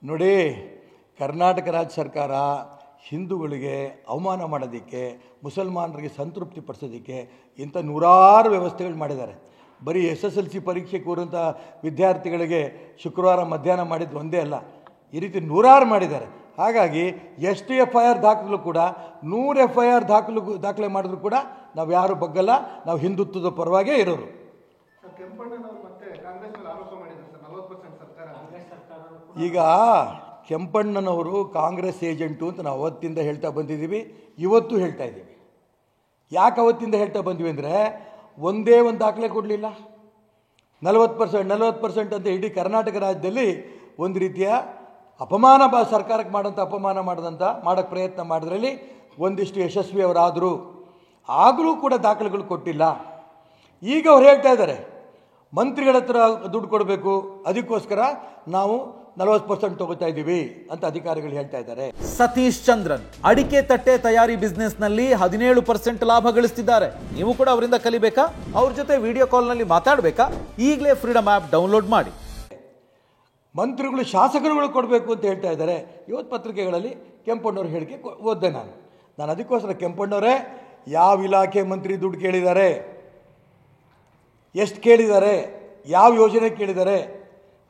ನೋಡಿ, ಕರ್ನಾಟಕ ರಾಜ್ಯ ಸರ್ಕಾರ ಹಿಂದೂಗಳಿಗೆ ಅವಮಾನ ಮಾಡೋದಕ್ಕೆ, ಮುಸಲ್ಮಾನರಿಗೆ ಸಂತೃಪ್ತಿ ಪಡಿಸೋದಕ್ಕೆ ಇಂಥ ನೂರಾರು ವ್ಯವಸ್ಥೆಗಳು ಮಾಡಿದ್ದಾರೆ. ಬರೀ SSLC ಪರೀಕ್ಷೆ ಕೂರಂಥ ವಿದ್ಯಾರ್ಥಿಗಳಿಗೆ ಶುಕ್ರವಾರ ಮಧ್ಯಾಹ್ನ ಮಾಡಿದ್ದು ಒಂದೇ ಅಲ್ಲ, ಈ ರೀತಿ ನೂರಾರು ಮಾಡಿದ್ದಾರೆ. ಹಾಗಾಗಿ ಎಷ್ಟು FIR ದಾಖಲು ಕೂಡ 100 FIR ದಾಖಲೆ ಮಾಡಿದ್ರು ಕೂಡ ನಾವು ಯಾರು ಬಗ್ಗಲ್ಲ, ನಾವು ಹಿಂದುತ್ವದ ಪರವಾಗೇ ಇರೋರು. ಈಗ ಕೆಂಪಣ್ಣನವರು ಕಾಂಗ್ರೆಸ್ ಏಜೆಂಟು ಅಂತ ನಾವು ಅವತ್ತಿಂದ ಹೇಳ್ತಾ ಬಂದಿದ್ದೀವಿ, ಇವತ್ತು ಹೇಳ್ತಾ ಇದ್ದೀವಿ. ಯಾಕೆ ಅವತ್ತಿಂದ ಹೇಳ್ತಾ ಬಂದ್ವಿ ಅಂದರೆ, ಒಂದೇ ಒಂದು ದಾಖಲೆ ಕೊಡಲಿಲ್ಲ. 40% ಅಂತ ಇಡೀ ಕರ್ನಾಟಕ ರಾಜ್ಯದಲ್ಲಿ ಒಂದು ರೀತಿಯ ಅಪಮಾನ ಸರ್ಕಾರಕ್ಕೆ ಮಾಡೋಂಥ ಅಪಮಾನ ಮಾಡೋಕ್ಕೆ ಪ್ರಯತ್ನ ಮಾಡೋದ್ರಲ್ಲಿ ಒಂದಿಷ್ಟು ಯಶಸ್ವಿ ಅವರಾದರು. ಆಗಲೂ ಕೂಡ ದಾಖಲೆಗಳು ಕೊಟ್ಟಿಲ್ಲ. ಈಗ ಅವ್ರು ಹೇಳ್ತಾ ಇದ್ದಾರೆ ಮಂತ್ರಿಗಳ ಹತ್ರ ದುಡ್ಡು ಕೊಡಬೇಕು, ಅದಕ್ಕೋಸ್ಕರ ನಾವು 40% ತಗೋತಾ ಇದ್ದೀವಿ ಅಂತ ಅಧಿಕಾರಿಗಳು ಹೇಳ್ತಾ ಇದ್ದಾರೆ. ಸತೀಶ್ ಚಂದ್ರನ್ ಅಡಿಕೆ ತಟ್ಟೆ ತಯಾರಿ ಬಿಸ್ನೆಸ್ ನಲ್ಲಿ 17% ಲಾಭ ಗಳಿಸ್ತಿದ್ದಾರೆ. ನೀವು ಕೂಡ ಅವರಿಂದ ಕಲಿಬೇಕಾ? ಅವ್ರ ಜೊತೆ ವಿಡಿಯೋ ಕಾಲ್ ನಲ್ಲಿ ಮಾತಾಡಬೇಕಾ? ಈಗಲೇ ಫ್ರೀಡಮ್ ಆಪ್ ಡೌನ್ಲೋಡ್ ಮಾಡಿ. ಮಂತ್ರಿಗಳು ಶಾಸಕರುಗಳು ಕೊಡಬೇಕು ಅಂತ ಹೇಳ್ತಾ ಇದ್ದಾರೆ. ಇವತ್ತು ಪತ್ರಿಕೆಗಳಲ್ಲಿ ಕೆಂಪಣ್ಣವ್ರ ಹೇಳಿಕೆ ಓದ್ದೆ ನಾನು. ಅದಕ್ಕೋಸ್ಕರ ಕೆಂಪಣ್ಣವರೇ, ಯಾವ ಇಲಾಖೆ ಮಂತ್ರಿ ದುಡ್ಡು ಕೇಳಿದ್ದಾರೆ, ಎಷ್ಟು ಕೇಳಿದ್ದಾರೆ, ಯಾವ ಯೋಜನೆ ಕೇಳಿದ್ದಾರೆ,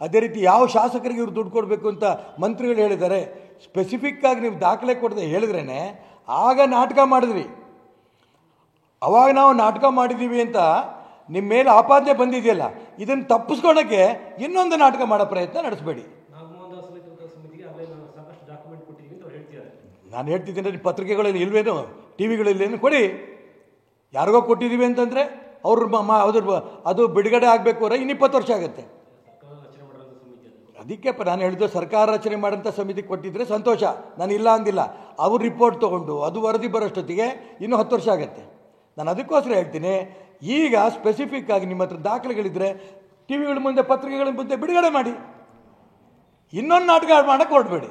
ಅದೇ ರೀತಿ ಯಾವ ಶಾಸಕರಿಗೆ ಇವರು ದುಡ್ಡು ಕೊಡಬೇಕು ಅಂತ ಮಂತ್ರಿಗಳು ಹೇಳಿದ್ದಾರೆ, ಸ್ಪೆಸಿಫಿಕ್ಕಾಗಿ ನೀವು ದಾಖಲೆ ಕೊಡದೆ ಹೇಳಿದ್ರೇ ಆಗ ನಾಟಕ ಮಾಡಿದ್ವಿ. ಅವಾಗ ನಾವು ನಾಟಕ ಮಾಡಿದ್ದೀವಿ ಅಂತ ನಿಮ್ಮ ಮೇಲೆ ಆಪಾದನೆ ಬಂದಿದೆಯಲ್ಲ, ಇದನ್ನು ತಪ್ಪಿಸ್ಕೊಳ್ಳೋಕ್ಕೆ ಇನ್ನೊಂದು ನಾಟಕ ಮಾಡೋ ಪ್ರಯತ್ನ ನಡೆಸಬೇಡಿ. ನಾನು ಹೇಳ್ತಿದ್ದೀನಿ, ಪತ್ರಿಕೆಗಳಲ್ಲಿ ಇಲ್ವೇನು, ಟಿವಿಗಳಿಲ್ಲೇನು, ಕೊಡಿ. ಯಾರಿಗೋ ಕೊಟ್ಟಿದ್ದೀವಿ ಅಂತಂದರೆ ಅದು ಬಿಡುಗಡೆ ಆಗಬೇಕು ಅಂದರೆ 20 ವರ್ಷ ಆಗುತ್ತೆ. ಅದಕ್ಕೆ ನಾನು ಹೇಳಿದ್ದು, ಸರ್ಕಾರ ರಚನೆ ಮಾಡೋಂಥ ಸಮಿತಿ ಕೊಟ್ಟಿದ್ರೆ ಸಂತೋಷ, ನಾನು ಇಲ್ಲ ಅಂದಿಲ್ಲ. ಅವ್ರ ರಿಪೋರ್ಟ್ ತೊಗೊಂಡು ಅದು ವರದಿ ಬರೋಷ್ಟೊತ್ತಿಗೆ ಇನ್ನೂ 10 ವರ್ಷ ಆಗುತ್ತೆ. ನಾನು ಅದಕ್ಕೋಸ್ಕರ ಹೇಳ್ತೀನಿ, ಈಗ ಸ್ಪೆಸಿಫಿಕ್ ಆಗಿ ನಿಮ್ಮ ಹತ್ರ ದಾಖಲೆಗಳಿದ್ದರೆ ಟಿವಿಗಳ ಮುಂದೆ, ಪತ್ರಿಕೆಗಳ ಮುಂದೆ ಬಿಡುಗಡೆ ಮಾಡಿ. ಇನ್ನೊಂದು ನಾಟಕ ಮಾಡೋಕ್ಕೆ ಹೊರಡಬೇಡಿ.